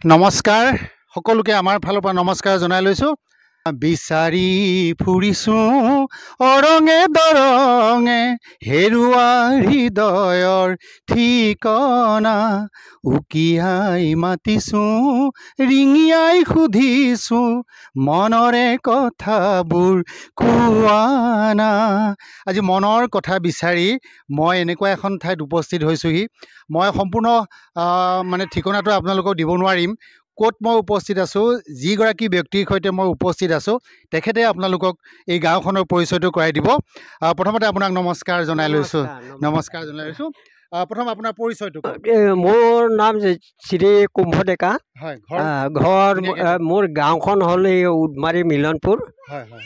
নমস্কাৰ সকলোকে আমাৰ ফালৰ পৰা নমস্কাৰ জনাই লৈছোঁ। বিচাৰি ফুৰিছোঁ অৰঙে দৰঙে হেৰুৱা হৃদয়ৰ ঠিকনা, উকিয়াই মাতিছোঁ ৰিঙিয়াই সুধিছোঁ মনৰে কথাবোৰ কোৱা না। আজি মনৰ কথা বিচাৰি মই এনেকুৱা এখন ঠাইত উপস্থিত হৈছোঁহি। মই সম্পূৰ্ণ ঠিকনাটো আপোনালোকক দিব নোৱাৰিম, ক'ত মই উপস্থিত আছোঁ, যিগৰাকী ব্যক্তিৰ সৈতে মই উপস্থিত আছোঁ তেখেতে আপোনালোকক এই গাঁওখনৰ পৰিচয়টো কৰাই দিব। প্ৰথমতে আপোনাক নমস্কাৰ জনাই লৈছোঁ। নমস্কাৰ জনাই লৈছোঁ। প্ৰথম আপোনাৰ পৰিচয়টো কওক। মোৰ নাম শ্ৰী কুম্ভ ডেকা। হয়, ঘৰ মোৰ গাঁওখন হ'ল এই উদমাৰী মিলনপুৰ, হয় হয়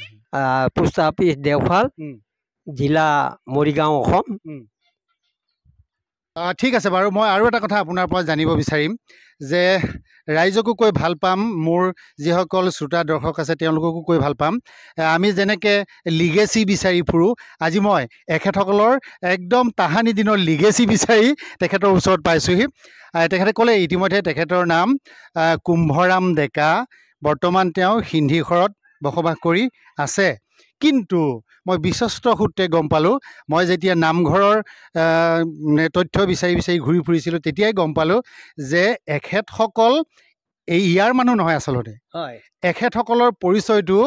পোষ্ট অফিচ দেওশাল, জিলা মৰিগাঁও, অসম। ঠিক আছে বাৰু, মই আৰু এটা কথা আপোনাৰ পৰা জানিব বিচাৰিম যে ৰাইজকো কৈ ভাল পাম, মোৰ যিসকল শ্ৰোতা দৰ্শক আছে তেওঁলোককো কৈ ভাল পাম। আমি যেনেকৈ লিগেচি বিচাৰি ফুৰোঁ, আজি মই এখেতসকলৰ একদম তাহানি দিনৰ লিগেচি বিচাৰি তেখেতৰ ওচৰত পাইছোঁহি। তেখেতে ক'লে ইতিমধ্যে তেখেতৰ নাম কুম্ভৰাম ডেকা, বৰ্তমান তেওঁ সিন্ধিখৰত বসবাস কৰি আছে। কিন্তু মই বিশ্বস্ত সূত্ৰে গম পালোঁ, মই যেতিয়া নামঘৰৰ তথ্য বিচাৰি বিচাৰি ঘূৰি ফুৰিছিলোঁ তেতিয়াই গম পালোঁ যে এখেতসকল ইয়াৰ মানুহ নহয়। আচলতে এখেতসকলৰ পৰিচয়টো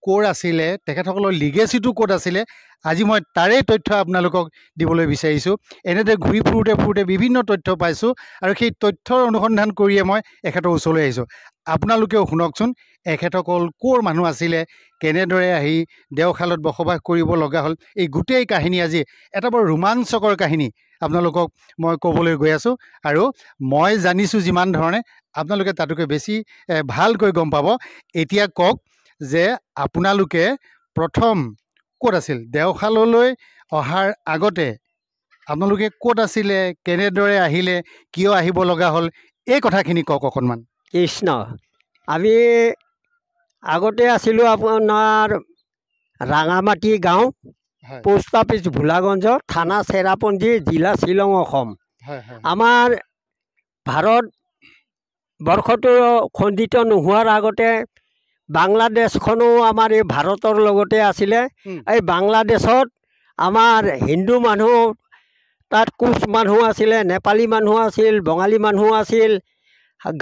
ক'ৰ আছিলে, তেখেতসকলৰ লিগেচিটো ক'ত আছিলে, আজি মই তাৰেই তথ্য আপোনালোকক দিবলৈ বিচাৰিছোঁ। এনেদৰে ঘূৰি ফুৰোঁতে বিভিন্ন তথ্য পাইছোঁ আৰু সেই তথ্যৰ অনুসন্ধান কৰিয়ে মই এখেতৰ ওচৰলৈ আহিছোঁ। আপোনালোকেও শুনকচোন, এখেতসকল ক'ৰ মানুহ আছিলে, কেনেদৰে আহি দেওশালত বসবাস কৰিব লগা হ'ল, এই গোটেই কাহিনী আজি এটা বৰ ৰোমাঞ্চকৰ কাহিনী আপোনালোকক মই ক'বলৈ গৈ আছোঁ। আৰু মই জানিছোঁ যিমান ধৰণে আপোনালোকে তাতোকৈ বেছি ভালকৈ গম পাব। এতিয়া কওক যে আপোনালোকে প্ৰথম ক'ত আছিল, দেওশাললৈ অহাৰ আগতে আপোনালোকে ক'ত আছিলে, কেনেদৰে আহিলে, কিয় আহিব লগা হ'ল, এই কথাখিনি কওক অকণমান। কৃষ্ণ, আমি আগতে আছিলোঁ আপোনাৰ ৰাঙামাটি গাঁও, পোষ্ট অফিচ ভোলাগঞ্জ, থানা চেৰাপুঞ্জী, জিলা শ্বিলং, অসম। আমাৰ ভাৰতবৰ্ষটো খণ্ডিত নোহোৱাৰ আগতে বাংলাদেশখনো আমাৰ এই ভাৰতৰ লগতে আছিলে। এই বাংলাদেশত আমাৰ হিন্দু মানুহ, তাত কোচ মানুহ আছিলে, নেপালী মানুহ আছিল, বঙালী মানুহ আছিল,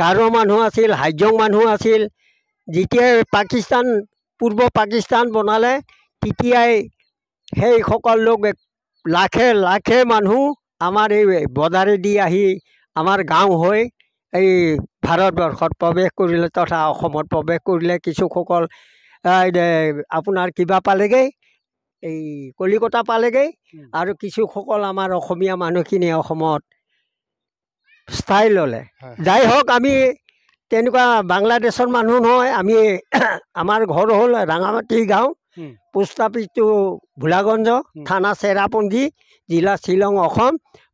গাৰো মানুহ আছিল, হাজং মানুহ আছিল। যেতিয়াই পাকিস্তান, পূৰ্ব পাকিস্তান বনালে তেতিয়াই সেইসকল লোক লাখে লাখে মানুহ আমাৰ এই বৰ্ডাৰেদি আহি আমাৰ গাঁও হৈ এই ভাৰতবৰ্ষত প্ৰৱেশ কৰিলে তথা অসমত প্ৰৱেশ কৰিলে। কিছুসকল আপোনাৰ কিবা পালেগৈ, এই কলিকতা পালেগৈ, আৰু কিছুসকল আমাৰ অসমীয়া মানুহখিনিয়ে অসমত স্থায়ী ল'লে। যাই হওক, আমি তেনেকুৱা বাংলাদেশৰ মানুহ নহয়। আমি আমাৰ ঘৰ হ'ল ৰাঙামাটি গাঁও, পোষ্ট অফিচটো ভোলাগঞ্জ, থানা চেৰাপুঞ্জী, জিলা শ্বিলং, অসম।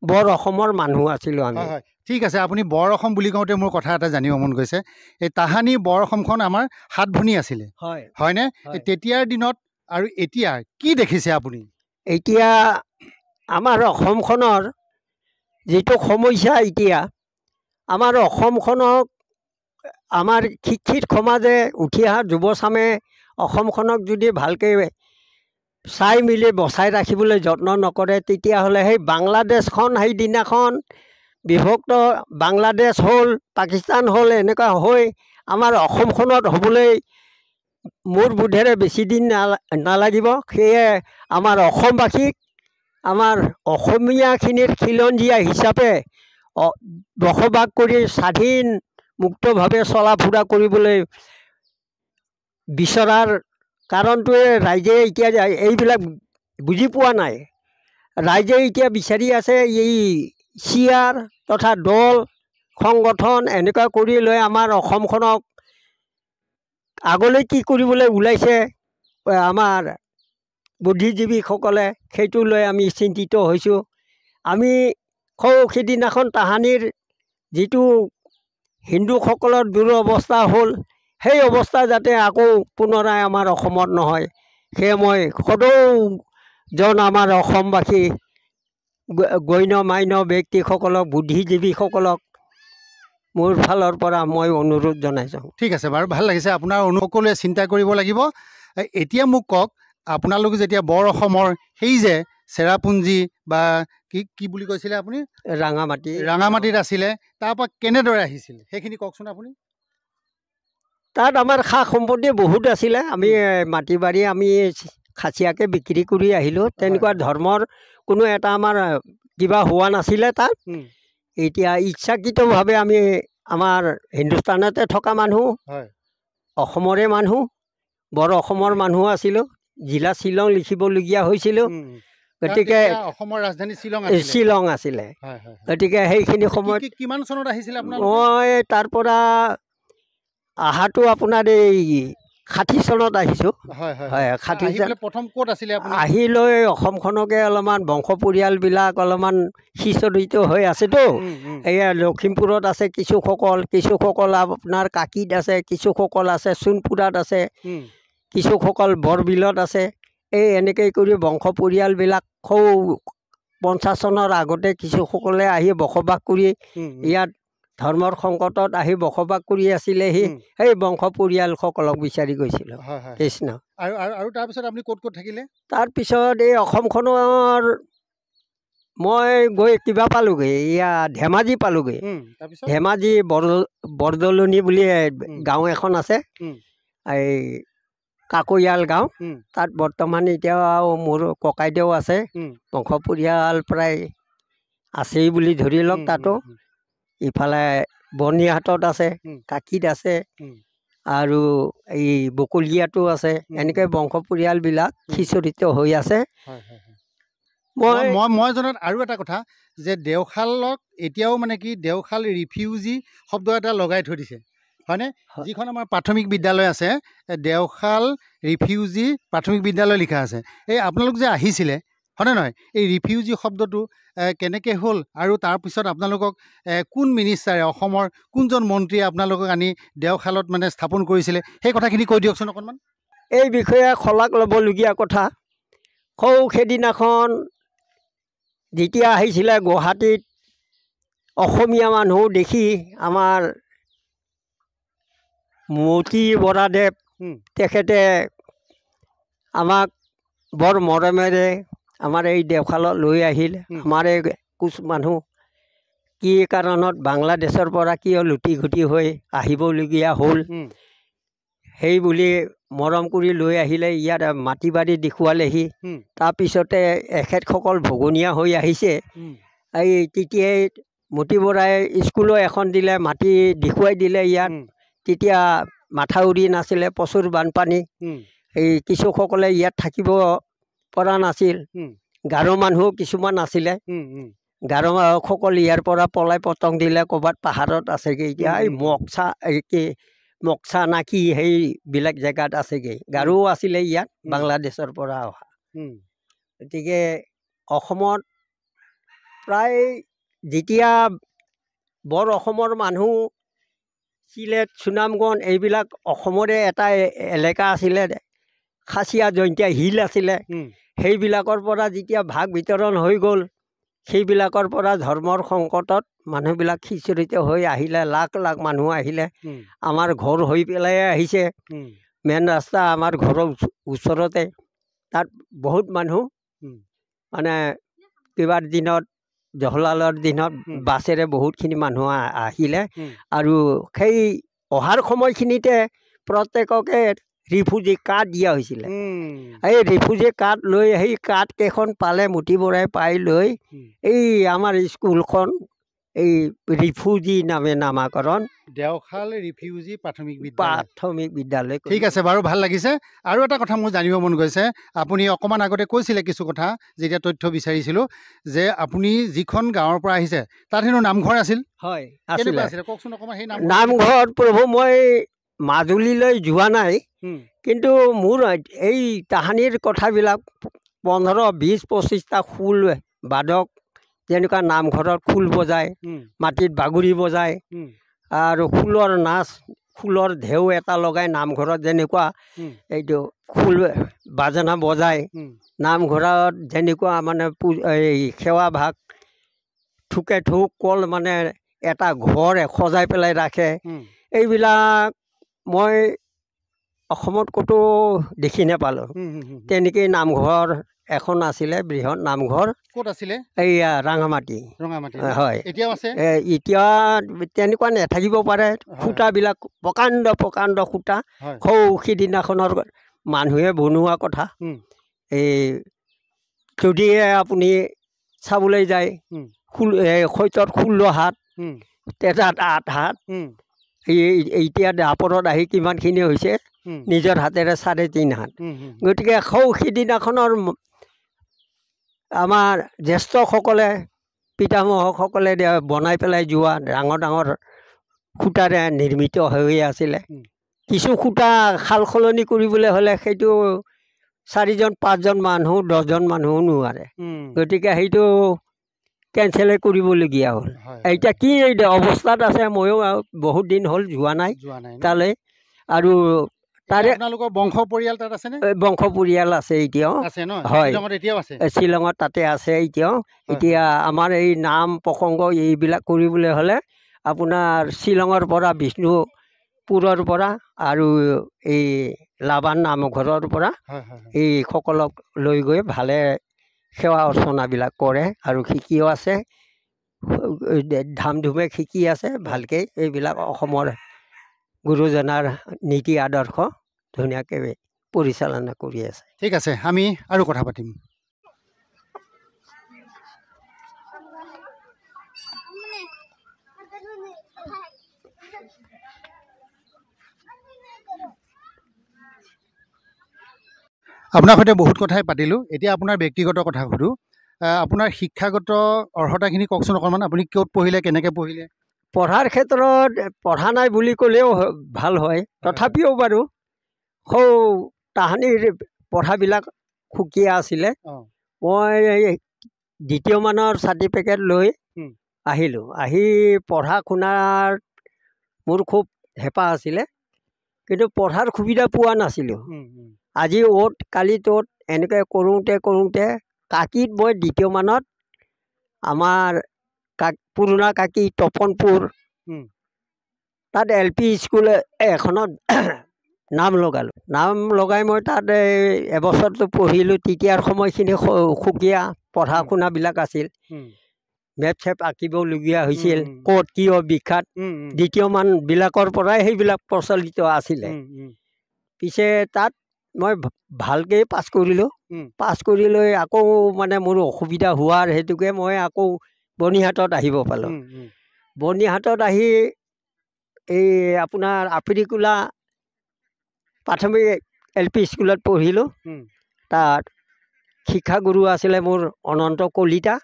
বৰ অসমৰ মানুহ আছিলোঁ আমি। ঠিক আছে, আপুনি বৰ অসম বুলি কওঁতে মোৰ কথা এটা জানিব মন গৈছে। এই তাহানি বৰ অসমখন আমাৰ 7 ভনী আছিলে, হয়নে? তেতিয়াৰ দিনত আৰু এতিয়া কি দেখিছে আপুনি? এতিয়া আমাৰ অসমখনৰ যিটো সমস্যা, এতিয়া আমাৰ অসমখনক আমাৰ শিক্ষিত সমাজে, উঠি অহা যুৱচামে অসমখনক যদি ভালকৈ চাই মেলি বচাই ৰাখিবলৈ যত্ন নকৰে, তেতিয়াহ'লে সেই বাংলাদেশখন সেইদিনাখন বিভক্ত বাংলাদেশ হ'ল, পাকিস্তান হ'ল, এনেকুৱা হৈ আমাৰ অসমখনত হ'বলৈ মোৰ বোধেৰে বেছি দিন নালাগিব। সেয়ে আমাৰ অসমবাসীক, আমাৰ অসমীয়াখিনিৰ খিলঞ্জীয়া হিচাপে বসবাস কৰি স্বাধীন মুক্তভাৱে চলা ফুৰা কৰিবলৈ বিচৰাৰ কাৰণটোৱে ৰাইজে এতিয়া এইবিলাক বুজি পোৱা নাই। ৰাইজে এতিয়া বিচাৰি আছে এই চিয়াৰ তথা দল সংগঠন এনেকুৱা কৰি লৈ আমাৰ অসমখনক আগলৈ কি কৰিবলৈ ওলাইছে আমাৰ বুদ্ধিজীৱীসকলে, সেইটো লৈ আমি চিন্তিত হৈছোঁ। আমি সিদিনাখন তাহানিৰ যিটো হিন্দুসকলৰ দুৰৱস্থা হ'ল, সেই অৱস্থা যাতে আকৌ পুনৰাই আমাৰ অসমত নহয়, সেয়ে মই সদৌজন আমাৰ অসমবাসী গণ্য মান্য ব্যক্তিসকলক, বুদ্ধিজীৱীসকলক মোৰ ফালৰ পৰা মই অনুৰোধ জনাইছোঁ। ঠিক আছে বাৰু, ভাল লাগিছে আপোনাৰ সকলোৱে চিন্তা কৰিব লাগিব। এতিয়া মোক কওক, আপোনালোক যেতিয়া বৰ অসমৰ সেই যে চেৰাপুঞ্জী বা কি বুলি কৈছিলে আপুনি, ৰাঙামাটিত আছিলে, তাৰপৰা কেনেদৰে আহিছিল সেইখিনি কওকচোন আপুনি। তাত আমাৰ সা সম্পত্তি বহুত আছিলে। আমি মাটি বাৰী আমি খাচীয়াকৈ বিক্ৰী কৰি আহিলোঁ। তেনেকুৱা ধৰ্মৰ কোনো এটা আমাৰ কিবা হোৱা নাছিলে তাত। এতিয়া ইচ্ছাকৃতভাৱে আমি আমাৰ হিন্দুস্তানতে থকা মানুহ, অসমৰে মানুহ, বৰ অসমৰ মানুহ আছিলোঁ। জিলা শ্বিলং লিখিবলগীয়া হৈছিলোঁ। গতিকে অসমৰ ৰাজধানী শ্বিলং আছিলে। গতিকে সেইখিনি সময়ত কিমান চনত আহিছিলে মই তাৰ পৰা অহাটো আপোনাৰ এই 60 চনত আহিছোঁ। হয়, 60 প্ৰথম ক'ত আছিলে আহি লৈ অসমখনকে অলপমান বংশ পৰিয়ালবিলাক অলপমান সিঁচৰিত হৈ আছেতো। এয়া লখিমপুৰত আছে কিছুসকল আপোনাৰ কাকিত আছে, কিছুসকল আছে সোণপুৰাত আছে, কিছুসকল বৰবিলত আছে। এই এনেকৈ কৰি বংশ পৰিয়ালবিলাক 50 চনৰ আগতে কিছুসকলে আহি বসবাস কৰি ইয়াত ধৰ্মৰ সংকটত আহি বসবাস কৰি আছিলেহি। সেই বংশ পৰিয়ালসকলক বিচাৰি গৈছিলোঁ। কৃষ্ণ। আৰু তাৰপিছত আপুনি ক'ত থাকিলে? তাৰপিছত এই অসমখনৰ মই গৈ কিবা পালোঁগৈ, এয়া ধেমাজি পালোঁগৈ। ধেমাজি বৰদলনি বুলি গাঁও এখন আছে, এই কাকৈয়াল গাঁও। তাত বৰ্তমান এতিয়াও মোৰ ককাইদেউ আছে। বংশ পৰিয়াল প্ৰায় আছেই বুলি ধৰি লওক। তাতো ইফালে বৰ্ণিহাটত আছে, কাকিত আছে, আৰু এই বকলীয়াতো আছে। এনেকৈ বংশ পৰিয়ালবিলাক সিঁচৰিত হৈ আছে। মই জনাত আৰু এটা কথা যে দেওশালক এতিয়াও মানে কি দেওশাল ৰিফিউজি শব্দ এটা লগাই থৈ দিছে, হয়নে? যিখন আমাৰ প্ৰাথমিক বিদ্যালয় আছে, দেওশাল ৰিফিউজি প্ৰাথমিক বিদ্যালয় লিখা আছে। এই আপোনালোক যে আহিছিলে, হয়নে নহয়, এই ৰিফিউজি শব্দটো কেনেকৈ হ'ল, আৰু তাৰপিছত আপোনালোকক কোন মিনিষ্টাৰে, অসমৰ কোনজন মন্ত্ৰীয়ে আপোনালোকক আনি দেওশালত মানে স্থাপন কৰিছিলে, সেই কথাখিনি কৈ দিয়কচোন অকণমান। এই বিষয়ে শলাগ ল'বলগীয়া কথা। সেইদিনাখন যেতিয়া আহিছিলে গুৱাহাটীত, অসমীয়া মানুহ দেখি আমাৰ মতি বৰাদেৱ তেখেতে আমাক বৰ মৰমেৰে আমাৰ এই দেওশালত লৈ আহিল। আমাৰ এই কোচ মানুহ কি কাৰণত বাংলাদেশৰ পৰা কিয় লুটি ঘুটি হৈ আহিবলগীয়া হ'ল, সেই বুলি মৰম কৰি লৈ আহিলে। ইয়াত মাটি বাৰী দেখুৱালেহি। তাৰপিছতে এখেতসকল ভগনীয়া হৈ আহিছে। এই তেতিয়াই মতি বৰাই স্কুলো এখন দিলে, মাটি দেখুৱাই দিলে ইয়াত। তেতিয়া মাথাউৰি নাছিলে, প্ৰচুৰ বানপানী। এই কিছুসকলে ইয়াত থাকিব পৰা নাছিল। গাৰো মানুহ কিছুমান আছিলে। গাৰোসকল ইয়াৰ পৰা পলাই পতং দিলে, ক'ৰবাত পাহাৰত আছেগৈ। এতিয়া এই মক্সা না কি সেইবিলাক জেগাত আছেগৈ। গাৰো আছিলে ইয়াত বাংলাদেশৰ পৰা অহা। গতিকে অসমত প্ৰায় যেতিয়া বৰ অসমৰ মানুহ চিলেট, সুনামগঞ্জ এইবিলাক অসমৰে এটা এলেকা আছিলে। খাচীয়া জয়ন্তীয়া হিল আছিলে। সেইবিলাকৰ পৰা যেতিয়া ভাগ বিতৰণ হৈ গ'ল, সেইবিলাকৰ পৰা ধৰ্মৰ সংকটত মানুহবিলাক সিঁচৰিত হৈ আহিলে। লাখ লাখ মানুহ আহিলে। আমাৰ ঘৰ হৈ পেলাই আহিছে। মেইন ৰাস্তা আমাৰ ঘৰৰ ওচৰতে। তাত বহুত মানুহ মানে কিবাৰ দিনত, জহলালৰ দিনত বাছেৰে বহুতখিনি মানুহ আহিলে। আৰু সেই অহাৰ সময়খিনিতে প্ৰত্যেককে ৰিফিউজি কাৰ্ড দিয়া হৈছিলে। এই ৰিফিউজি কাৰ্ড লৈ সেই কাৰ্ডকেইখন পালে মতি বৰাই পাই লৈ এই আমাৰ স্কুলখন এই ৰিফিউজি নামে নামাকৰণ, দেওশাল ৰিফিউজি প্ৰাথমিক বিদ্যালয়। ঠিক আছে বাৰু, ভাল লাগিছে। আৰু এটা কথা মোৰ জানিব মন গৈছে, আপুনি অকণমান আগতে কৈছিলে কিছু কথা, যেতিয়া তথ্য বিচাৰিছিলোঁ, যে আপুনি যিখন গাঁৱৰ পৰা আহিছে তাত হেনো নামঘৰ আছিল। হয়, আছিলে, কওকচোন অকণমান। সেই নামঘৰ প্ৰভু মই মাজুলীলৈ যোৱা নাই, কিন্তু মোৰ এই তাহানিৰ কথাবিলাক 15-20-25টা খোল বাদক যেনেকুৱা নামঘৰত খোল বজায়, মাটিত বাগুৰি বজায়, আৰু খোলৰ নাচ, খোলৰ ঢেউ এটা লগাই নামঘৰত যেনেকুৱা এইটো খোল বাজনা বজায়, নামঘৰত যেনেকুৱা মানে এই সেৱা ভাগ থোকে থোক কল মানে এটা ঘৰ সজাই পেলাই ৰাখে, এইবিলাক মই অসমত ক'তো দেখি নাপালোঁ। তেনেকেই নামঘৰ এখন আছিলে, বৃহৎ নামঘৰ। ক'ত আছিলে? এইয়া ৰাঙামাটি। হয়, এতিয়া তেনেকুৱা নাথাকিব পাৰে। সূতাবিলাক প্ৰকাণ্ড প্ৰকাণ্ড সূতা, সৌ সিদিনাখনৰ মানুহে বনোৱা কথা। এই যদিহে আপুনি চাবলৈ যায়, 16 হাত, তেজাত 8 হাত, এতিয়া দাপৰত আহি কিমানখিনি হৈছে, নিজৰ হাতেৰে 3.5 হাত। গতিকে সৌ সিদিনাখনৰ আমাৰ জ্যেষ্ঠসকলে, পিতামহসকলে বনাই পেলাই যোৱা ডাঙৰ ডাঙৰ সূতাৰে নিৰ্মিত হৈ আছিলে। কিছু সূতা সাল সলনি কৰিবলৈ হ'লে সেইটো 4জন 5জন মানুহ, 10জন মানুহো নোৱাৰে। গতিকে সেইটো কেঞ্চেলে কৰিবলগীয়া হ'ল। এতিয়া কি অৱস্থাত আছে, ময়ো বহুত দিন হ'ল যোৱা নাই তালৈ। আৰু তাৰে আপোনালোকৰ বংশ পৰিয়াল তাত আছেনে? বংশ পৰিয়াল আছে এতিয়াও। হয়, শ্বিলঙত তাতে আছে এতিয়াও। এতিয়া আমাৰ এই নাম প্ৰসংগ এইবিলাক কৰিবলৈ হ'লে আপোনাৰ শ্বিলঙৰ পৰা, বিষ্ণুপুৰৰ পৰা আৰু এই লাবান নামঘৰৰ পৰা এইসকলক লৈ গৈ ভালে সেৱা অৰ্চনাবিলাক কৰে আৰু শিকিও আছে, ধাম ধুমে শিকি আছে ভালকৈ। এইবিলাক অসমৰ গুৰুজনাৰ নীতি আদৰ্শ ধুনীয়াকৈ পৰিচালনা কৰি আছে। ঠিক আছে, আমি আৰু কথা পাতিম। আপোনাৰ সৈতে বহুত কথাই পাতিলোঁ। এতিয়া আপোনাৰ ব্যক্তিগত কথা সুধোঁ। আপোনাৰ শিক্ষাগত অৰ্হতাখিনি কওকচোন অকণমান। আপুনি ক'ত পঢ়িলে, কেনেকৈ পঢ়িলে? পঢ়াৰ ক্ষেত্ৰত পঢ়া নাই বুলি ক'লেও ভাল হয়। তথাপিও বাৰু সৌ তাহানিৰ পঢ়াবিলাক সুকীয়া আছিলে। মই 2য় মানৰ চাৰ্টিফিকেট লৈ আহিলোঁ। আহি পঢ়া শুনাৰ মোৰ খুব হেঁপাহ আছিলে, কিন্তু পঢ়াৰ সুবিধা পোৱা নাছিলোঁ। আজি অ'ত কালি ত'ত এনেকৈ কৰোঁতে কৰোঁতে কাকিত মই 2য় মানত আমাৰ পুৰণা কাকি তপনপুৰ, তাত LP স্কুল এখনত নাম লগালোঁ। নাম লগাই মই তাত এবছৰটো পঢ়িলোঁ। তেতিয়াৰ সময়খিনি সুকীয়া পঢ়া শুনাবিলাক আছিল। মেপ চেপ আঁকিবলগীয়া হৈছিল, ক'ত কিয় বিখ্যাত, 2য় মানবিলাকৰ পৰাই সেইবিলাক প্ৰচলিত আছিলে। পিছে তাত মই ভালকৈ পাছ কৰিলোঁ। পাছ কৰি লৈ আকৌ মানে মোৰ অসুবিধা হোৱাৰ হেতুকে মই আকৌ বৰ্ণিহাটত আহিব পালোঁ। বৰ্ণিহাটত আহি এই আপোনাৰ আফ্ৰিকোলা প্ৰাথমিক LP স্কুলত পঢ়িলোঁ। তাত শিক্ষাগুৰু আছিলে মোৰ অনন্ত কলিতা।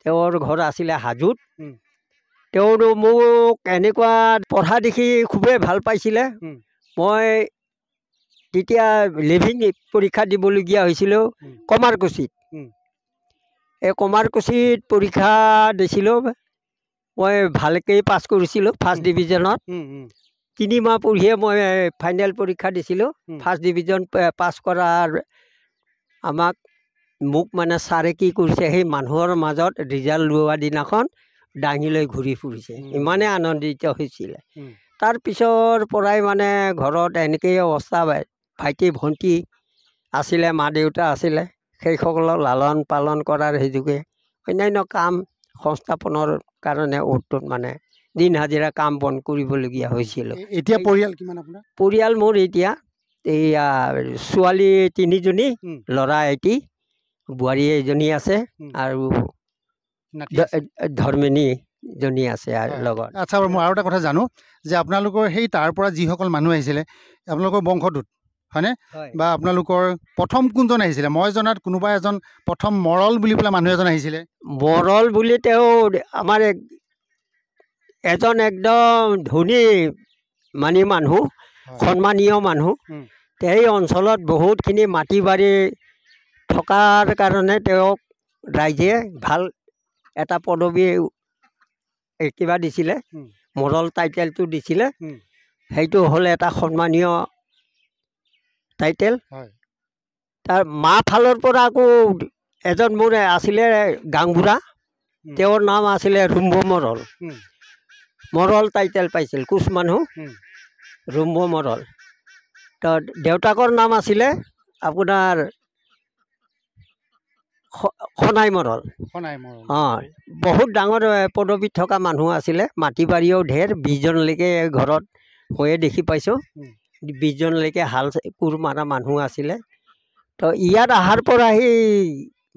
তেওঁৰ ঘৰ আছিলে হাজোত। তেওঁ মোক এনেকুৱা পঢ়া দেখি খুবেই ভাল পাইছিলে। মই তেতিয়া লিভিং পৰীক্ষা দিবলগীয়া হৈছিলোঁ কমাৰকুছিত। এই কমাৰকুছিত পৰীক্ষা দিছিলোঁ। মই ভালকেই পাছ কৰিছিলোঁ, 1st ডিভিজনত। 3 মাহ পঢ়িয়ে মই ফাইনেল পৰীক্ষা দিছিলোঁ। 1st ডিভিজন পাছ কৰাৰ মোক মানে ছাৰে কি কৰিছে, সেই মানুহৰ মাজত ৰিজাল্ট লোৱা দিনাখন দাঙি লৈ ঘূৰি ফুৰিছে। ইমানেই আনন্দিত হৈছিলে। তাৰপিছৰ পৰাই মানে ঘৰত এনেকেই অৱস্থা, ভাইটি ভণ্টি আছিলে, মা দেউতা আছিলে, সেইসকলক লালন পালন কৰাৰ হেতুকে অন্যান্য কাম সংস্থাপনৰ কাৰণে অ'ত মানে দিন হাজিৰা কাম বন কৰিবলগীয়া হৈছিল। এতিয়া পৰিয়াল কিমান আপোনাৰ? পৰিয়াল মোৰ এতিয়া এইয়া ছোৱালী 3জনী, ল'ৰা 1টি, বোৱাৰী এজনী আছে আৰু ধৰ্মিনীজনী আছে লগত। আচ্ছা, বাৰু মই আৰু এটা কথা জানো যে আপোনালোকৰ সেই তাৰ পৰা যিসকল মানুহ আহিছিলে আপোনালোকৰ বংশটোত, হয়নে? বা আপোনালোকৰ প্ৰথম কোনজন আহিছিলে? মই জনাত কোনোবা এজন প্ৰথম মৰল বুলি পেলাই মানুহ এজন আহিছিলে। মৰল বুলি তেওঁ আমাৰ এজন একদম ধনী মানুহ, সন্মানীয় মানুহ। সেই অঞ্চলত বহুতখিনি মাটি বাৰী থকাৰ কাৰণে তেওঁক ৰাইজে ভাল এটা পদবী কিবা দিছিলে, মৰল টাইটেলটো দিছিলে। সেইটো হ'ল এটা সন্মানীয় টাইটেল। তাৰ মা ফালৰ পৰা আকৌ এজন মোৰ আছিলে গাংবুঢ়া, তেওঁৰ নাম আছিলে ৰুম্ব মৰল। মৰল টাইটেল পাইছিল, কোচ মানুহ ৰুম্ব মৰল। তো দেউতাকৰ নাম আছিলে আপোনাৰ খনাই মৰল। অঁ, বহুত ডাঙৰ পদবীত থকা মানুহ আছিলে, মাটি বাৰীও ঢেৰ, 20জনলৈকে ঘৰত ময়ে দেখি পাইছোঁ, 20জনলৈকে হাল কোৰ মৰা মানুহ আছিলে। তো ইয়াত অহাৰ পৰা সেই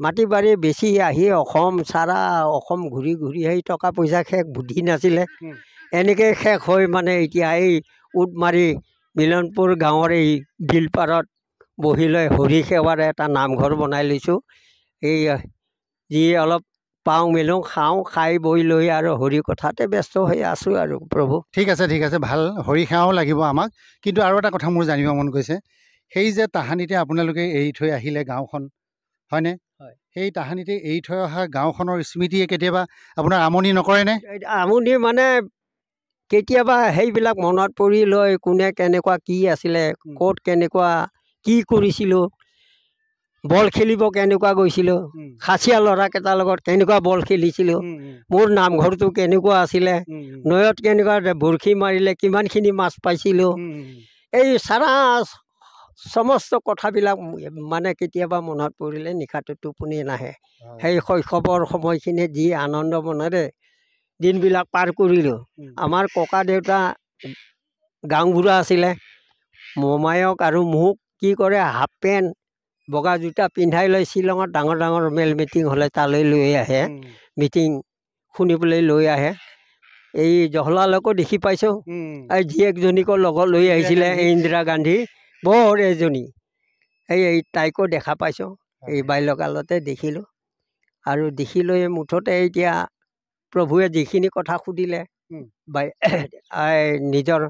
মাটি বাৰী বেছি আহি অসম চাৰা অসম ঘূৰি ঘূৰি সেই টকা পইচা শেষ, বুদ্ধি নাছিলে, এনেকৈ শেষ হৈ মানে এতিয়া এই উটমাৰী মিলনপুৰ গাঁৱৰ এই বিলপাৰত বহি লৈ হৰি সেৱাৰ এটা নামঘৰ বনাই লৈছোঁ। এই যি অলপ পাওঁ মেলোঁ খাওঁ, খাই বৈ লৈ আৰু হৰি কথাতে ব্যস্ত হৈ আছোঁ আৰু প্ৰভু। ঠিক আছে, ঠিক আছে, ভাল, হৰি সেৱাও লাগিব আমাক। কিন্তু আৰু এটা কথা মোৰ জানিব মন গৈছে, সেই যে তাহানিতে আপোনালোকে এৰি থৈ আহিলে গাঁওখন, হয়নে? হয়। সেই তাহানিতে এৰি থৈ অহা গাঁওখনৰ স্মৃতিয়ে কেতিয়াবা আপোনাৰ আমনি নকৰেনে? আমনি মানে কেতিয়াবা সেইবিলাক মনত পৰি লৈ কোনে কেনেকুৱা কি আছিলে, ক'ত কেনেকুৱা কি কৰিছিলোঁ, বল খেলিব কেনেকুৱা গৈছিলোঁ, খাচীয়া ল'ৰাকেইটাৰ লগত কেনেকুৱা বল খেলিছিলোঁ, মোৰ নামঘৰটো কেনেকুৱা আছিলে, নৈত কেনেকুৱা বৰশী মাৰিলে কিমানখিনি মাছ পাইছিলোঁ, এই চাৰা সমস্ত কথাবিলাক মানে কেতিয়াবা মনত পৰিলে নিশাটো টোপনি নাহে। সেই শৈশৱৰ সময়খিনিত যি আনন্দ মনেৰে দিনবিলাক পাৰ কৰিলোঁ। আমাৰ ককা দেউতা গাঁওবুঢ়া আছিলে, মোমায়ক আৰু মোক কি কৰে, হাফ পেণ্ট বগা জোতা পিন্ধাই লৈ শ্বিলঙত ডাঙৰ ডাঙৰ মেল মিটিং হ'লে তালৈ লৈ আহে, মিটিং শুনিবলৈ লৈ আহে। এই জহলালকো দেখি পাইছোঁ, এই জীয়েকজনীকো লগত লৈ আহিছিলে, ইন্দিৰা গান্ধী বৰ এজনী, এই তাইকো দেখা পাইছোঁ, এই বাল্যকালতে দেখিলোঁ। আৰু দেখি লৈ মুঠতে এতিয়া প্ৰভুৱে যিখিনি কথা সুধিলে নিজৰ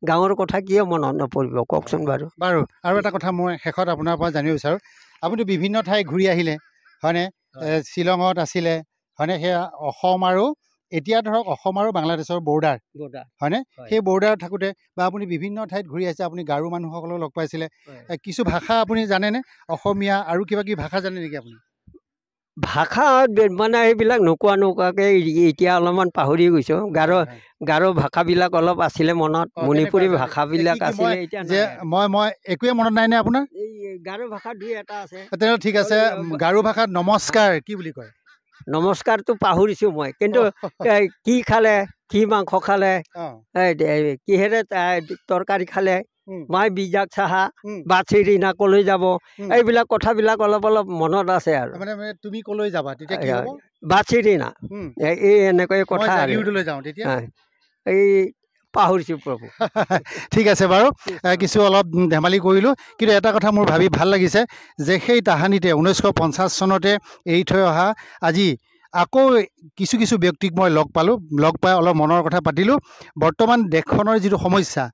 গাঁৱৰ কথা কিয় মনত নপৰিব কওকচোন বাৰু। বাৰু আৰু এটা কথা মই শেষত আপোনাৰ পৰা জানিব বিচাৰোঁ, আপুনি বিভিন্ন ঠাই ঘূৰি আহিলে, হয়নে? শ্বিলঙত আছিলে, হয়নে? সেয়া অসম আৰু এতিয়া ধৰক অসম আৰু বাংলাদেশৰ বৰ্ডাৰ, হয়নে? সেই বৰ্ডাৰত থাকোঁতে বা আপুনি বিভিন্ন ঠাইত ঘূৰি আহিছে, আপুনি গাৰো মানুহসকলক লগ পাইছিলে, কিছু ভাষা আপুনি জানেনে? অসমীয়া আৰু কিবা কিবি ভাষা জানে নেকি আপুনি? ভাষা মানে সেইবিলাক নোকোৱাকৈ এতিয়া অলপমান পাহৰি গৈছোঁ। গাৰো ভাষাবিলাক অলপ আছিলে মনত, মণিপুৰী ভাষাবিলাক আছিলে, এতিয়া যে মই একোৱে মনত নাই নে আপোনাৰ? এই গাৰো ভাষা দুই এটা আছে। তেনেহ'লে ঠিক আছে, গাৰো ভাষাত নমস্কাৰ কি বুলি কয়? নমস্কাৰটো পাহৰিছোঁ মই, কিন্তু কি খালে, কি মাংস খালে, কিহেৰে তৰকাৰী খালে, মাই বিজাক চাহা, বাচিৰি না কলৈ যাব, এইবিলাক কথাবিলাক অলপ অলপ মনত আছে। আৰু মানে তুমি কলৈ যাবা তেতিয়া কি হ'ব? বাচিৰি না, এই এনেকৈ কথা এই পাহৰিছোঁ প্ৰভু। ঠিক আছে বাৰু, কিছু অলপ ধেমালি কৰিলোঁ, কিন্তু এটা কথা মোৰ ভাবি ভাল লাগিছে যে সেই তাহানিতে 1950 চনতে এৰি থৈ অহা আজি আকৌ কিছু কিছু ব্যক্তিক মই লগ পালোঁ, লগ পাই অলপ মনৰ কথা পাতিলোঁ। বৰ্তমান দেশখনৰ যিটো সমস্যা,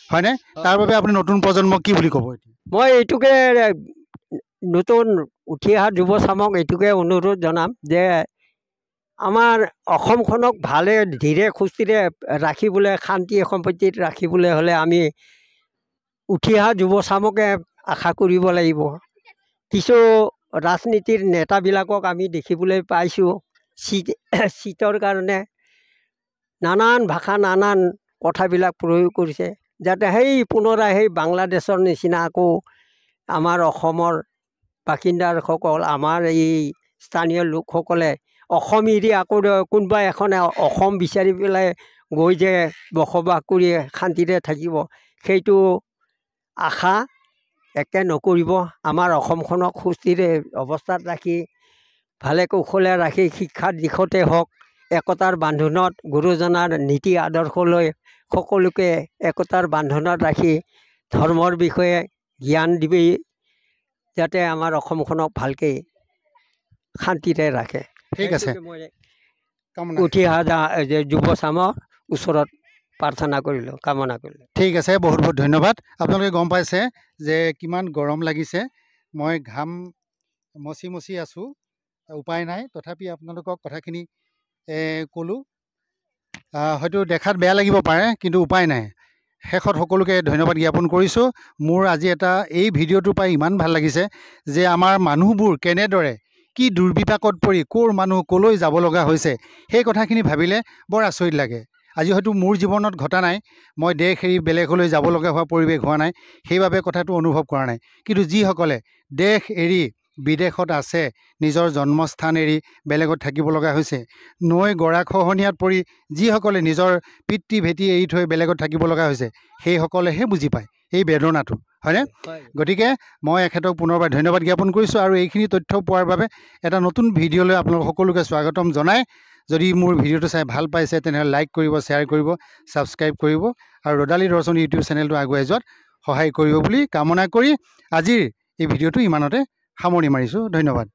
হয়নে, তাৰ বাবে আপুনি নতুন প্ৰজন্মক কি বুলি ক'ব? মই এইটোকে নতুন উঠি অহা যুৱ চামক এইটোকে অনুৰোধ জনাম যে আমাৰ অসমখনক ভালে ধীৰে সুস্থিৰে ৰাখিবলৈ, শান্তি সম্প্ৰীতিত ৰাখিবলৈ হ'লে আমি উঠি অহা যুৱ চামকে আশা কৰিব লাগিব। কিছু ৰাজনীতিৰ নেতাবিলাকক আমি দেখিবলৈ পাইছোঁ, চিটৰ কাৰণে নানান ভাষা নানান কথাবিলাক প্ৰয়োগ কৰিছে, যাতে সেই পুনৰাই সেই বাংলাদেশৰ নিচিনা আকৌ আমাৰ অসমৰ বাসিন্দাসকল, আমাৰ এই স্থানীয় লোকসকলে অসম এৰি আকৌ কোনোবা এখন অসম বিচাৰি পেলাই গৈ যে বসবাস কৰি শান্তিৰে থাকিব, সেইটো আশা একে নকৰিব। আমাৰ অসমখনক সুস্থিৰে অৱস্থাত ৰাখি, ভালে কৌশলে ৰাখি, শিক্ষাৰ দিশতে হওক, একতাৰ বান্ধোনত গুৰুজনাৰ নীতি আদৰ্শ লৈ সকলোকে একতাৰ বান্ধোনত ৰাখি ধৰ্মৰ বিষয়ে জ্ঞান দিবি, যাতে আমাৰ অসমখনক ভালকৈ শান্তিৰে ৰাখে। ঠিক আছে, উঠি অহা যুৱ চামৰ ওচৰত প্ৰাৰ্থনা কৰিলোঁ, কামনা কৰিলোঁ। ঠিক আছে, বহুত বহুত ধন্যবাদ। আপোনালোকে গম পাইছে যে কিমান গৰম লাগিছে, মই ঘাম মচি মচি আছোঁ, উপায় নাই, তথাপি আপোনালোকক কথাখিনি ক'লোঁ। হয়তো দেখাত বেয়া লাগিব পাৰে, কিন্তু উপায় নাই। শেষত সকলোকে ধন্যবাদ জ্ঞাপন কৰিছোঁ। মোৰ আজি এই ভিডিঅ'টো পাই ইমান ভাল লাগিছে যে আমাৰ মানুহবোৰ কেনেদৰে কি দুৰ্বিপাকত পৰি ক'ৰ মানুহ ক'লৈ যাব লগা হৈছে, সেই কথাখিনি ভাবিলে বৰ আচৰিত লাগে। আজি হয়তো মোৰ জীৱনত ঘটা নাই, মই দেশ এৰি বেলেগলৈ যাব লগা হোৱা পৰিৱেশ হোৱা নাই, সেইবাবে কথাটো অনুভৱ কৰা নাই। কিন্তু যিসকলে দেশ এৰি বিদেশত আছে, নিজৰ জন্মস্থান এৰি বেলেগত থাকিব লগা হৈছে, নৈ গৰাখহনীয়াত পৰি যিসকলে নিজৰ পিতৃ ভেটি এৰি থৈ বেলেগত থাকিব লগা হৈছে, সেইসকলেহে বুজি পায় এই বেদনাটো, হয়নে? গতিকে মই এখেতক পুনৰবাৰ ধন্যবাদ জ্ঞাপন কৰিছোঁ আৰু এইখিনি তথ্য পোৱাৰ বাবে এটা নতুন ভিডিঅ'লৈ আপোনালোক সকলোকে স্বাগতম জনাই, যদি মোৰ ভিডিঅ'টো চাই ভাল পাইছে তেনেহ'লে লাইক কৰিব, শ্বেয়াৰ কৰিব, ছাবস্ক্ৰাইব কৰিব আৰু ৰদালি দৰ্শন ইউটিউব চেনেলটো আগুৱাই যোৱাত সহায় কৰিব বুলি কামনা কৰি আজিৰ এই ভিডিঅ'টো ইমানতে সামৰণি মাৰিছোঁ। ধন্যবাদ।